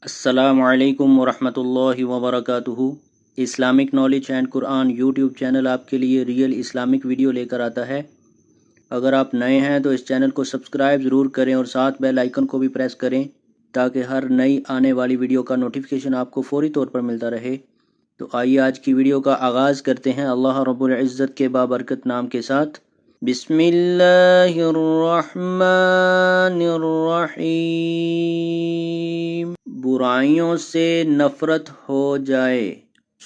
السلام علیکم ورحمۃ اللہ وبرکاتہ۔ Islamic knowledge and Quran YouTube channel آپ کے لیے ریئل اسلامک ویڈیو لے کر آتا ہے۔ اگر آپ نئے ہیں تو اس چینل کو سبسکرائب ضرور کریں اور ساتھ بیل آئیکن کو بھی پریس کریں تاکہ ہر نئی آنے والی ویڈیو کا نوٹیفیکیشن آپ کو فوری طور پر ملتا رہے۔ تو آئیے آج کی ویڈیو کا آغاز کرتے ہیں اللہ رب العزت کے بابرکت نام کے ساتھ۔ بسم اللہ الرحمن الرحیم۔ برائیوں سے نفرت ہو جائے۔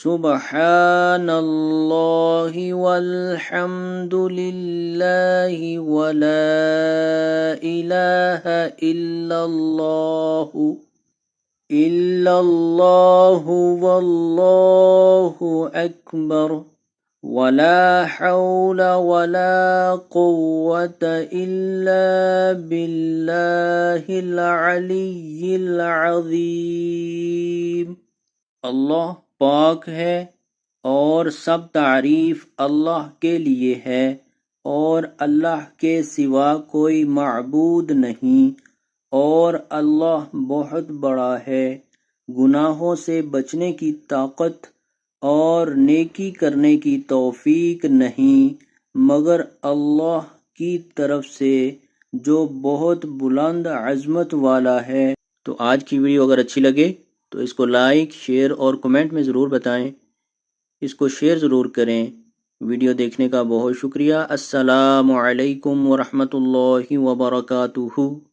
سبحان اللہ والحمد للہ ولا الہ الا اللہ واللہ اکبر ولا حول ولا قوة الا باللہ العلی العظیم۔ اللہ پاک ہے اور سب تعریف اللہ کے لیے ہے اور اللہ کے سوا کوئی معبود نہیں اور اللہ بہت بڑا ہے۔ گناہوں سے بچنے کی طاقت اور نیکی کرنے کی توفیق نہیں مگر اللہ کی طرف سے جو بہت بلند عظمت والا ہے۔ تو آج کی ویڈیو اگر اچھی لگے تو اس کو لائک، شیئر اور کمنٹ میں ضرور بتائیں۔ اس کو شیئر ضرور کریں۔ ویڈیو دیکھنے کا بہت شکریہ۔ السلام علیکم ورحمۃ اللہ وبرکاتہ۔